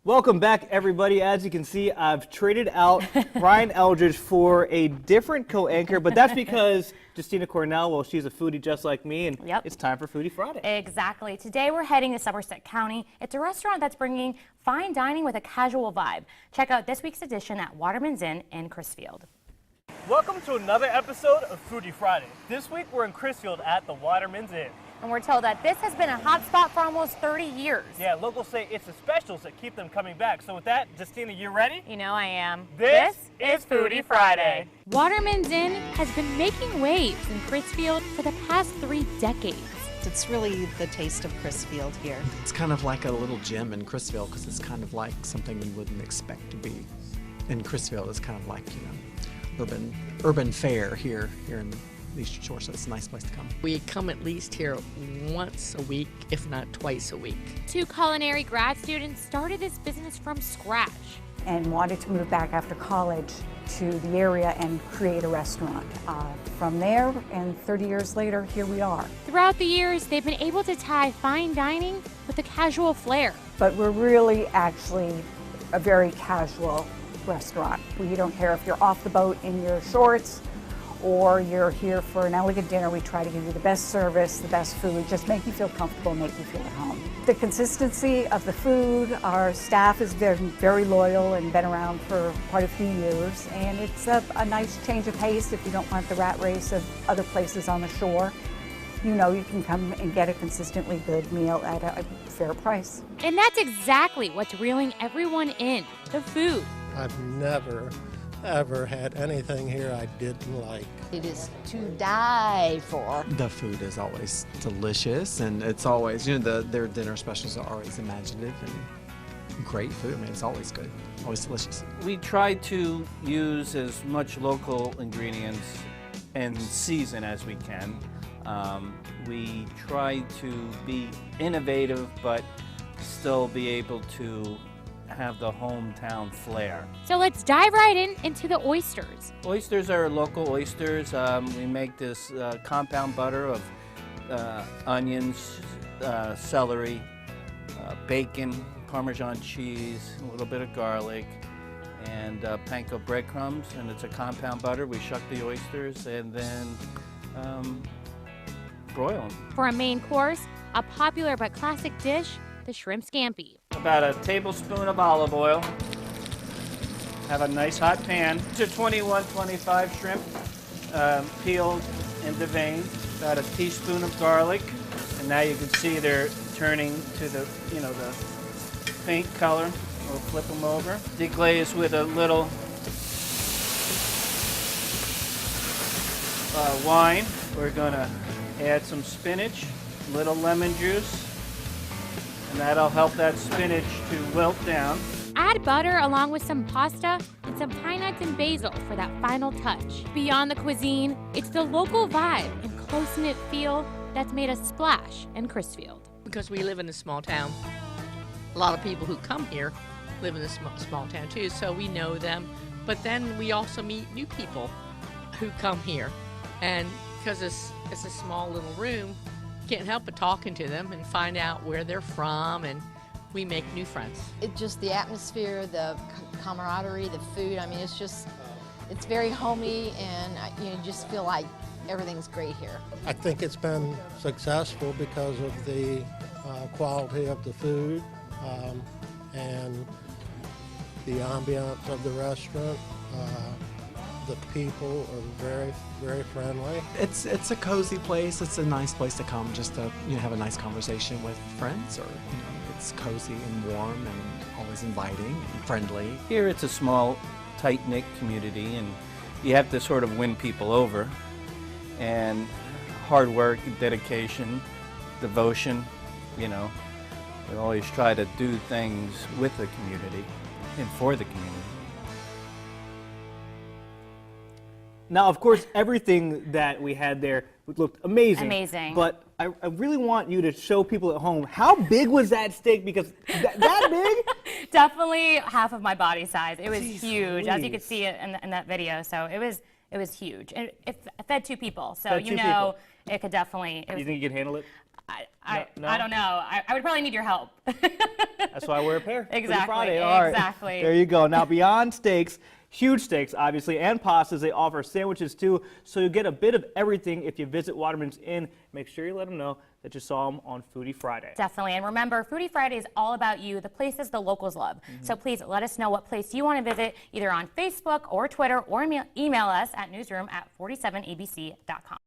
Welcome back, everybody. As you can see, I've traded out Ryan Eldridge for a different co-anchor, but that's because Justina Cornell, well, she's a foodie just like me, and it's time for Foodie Friday. Exactly. Today we're heading to Somerset County. It's a restaurant that's bringing fine dining with a casual vibe. Check out this week's edition at Watermens Inn in Crisfield. Welcome to another episode of Foodie Friday. This week we're in Crisfield at the Watermens Inn. And we're told that this has been a hot spot for almost 30 years. Yeah, locals say it's the specials that keep them coming back. So with that, Justina, you ready? You know I am. This is Foodie Friday. Watermens Inn has been making waves in Crisfield for the past 3 decades. It's really the taste of Crisfield here. It's kind of like a little gym in Crisfield because it's kind of like something you wouldn't expect to be in Crisfield. It's kind of like, you know, urban fare here in Eastern Shore, so it's a nice place to come. We come at least here once a week, if not twice a week. 2 culinary grad students started this business from scratch and wanted to move back after college to the area and create a restaurant. From there, and 30 years later, here we are. Throughout the years, they've been able to tie fine dining with a casual flair. But we're really actually a very casual restaurant. We don't care if you're off the boat in your shorts or you're here for an elegant dinner. We try to give you the best service, the best food, just make you feel comfortable, make you feel at home. The consistency of the food, our staff has been very loyal and been around for quite a few years, and it's a nice change of pace if you don't want the rat race of other places on the shore. You know you can come and get a consistently good meal at a fair price. And that's exactly what's reeling everyone in, the food. I've never ever had anything here I didn't like. It is to die for. The food is always delicious, and it's always, you know, their dinner specials are always imaginative and great food. I mean, it's always good, always delicious. We try to use as much local ingredients and season as we can. We try to be innovative, but still be able to have the hometown flair. So let's dive right into the oysters. Oysters are local oysters. We make this compound butter of onions, celery, bacon, Parmesan cheese, a little bit of garlic, and panko breadcrumbs, and it's a compound butter. We shuck the oysters and then broil them. For a main course, a popular but classic dish, the shrimp scampi. About a tablespoon of olive oil. Have a nice hot pan. To 25 shrimp, peeled into veins. About a teaspoon of garlic, and now you can see they're turning to the, the faint color. We'll flip them over. Deglaze with a little wine. We're gonna add some spinach, little lemon juice, and that'll help that spinach to wilt down. Add butter along with some pasta and some pine nuts and basil for that final touch. Beyond the cuisine, it's the local vibe and close-knit feel that's made a splash in Crisfield. Because we live in a small town, a lot of people who come here live in a small town too, so we know them. But then we also meet new people who come here. And because it's a small little room, can't help but talking to them and find out where they're from, and we make new friends. It's just the atmosphere, the camaraderie, the food. I mean, it's very homey, and you just feel like everything's great here. I think it's been successful because of the quality of the food and the ambiance of the restaurant. The people are very, very friendly. It's a cozy place. It's a nice place to come just to have a nice conversation with friends, or it's cozy and warm and always inviting and friendly. Here it's a small, tight-knit community, and you have to sort of win people over. And hard work, dedication, devotion, we always try to do things with the community and for the community. Now, of course, everything that we had there looked amazing. Amazing. But I really want you to show people at home, how big was that steak? Because that big? Definitely half of my body size. It was huge, as you Jeez. could see it in that video. So it was huge. And it fed 2 people. So Fed 2 people. it could definitely. You think you can handle it? I No? don't know. I would probably need your help. That's why we're a pair. Foodie Exactly, Friday. All right. exactly. There you go. Now, beyond steaks, huge steaks, obviously, and pastas, they offer sandwiches too. So you get a bit of everything if you visit Watermens Inn. Make sure you let them know that you saw them on Foodie Friday. Definitely. And remember, Foodie Friday is all about you, the places the locals love. So please let us know what place you want to visit, either on Facebook or Twitter, or email us at newsroom@47abc.com.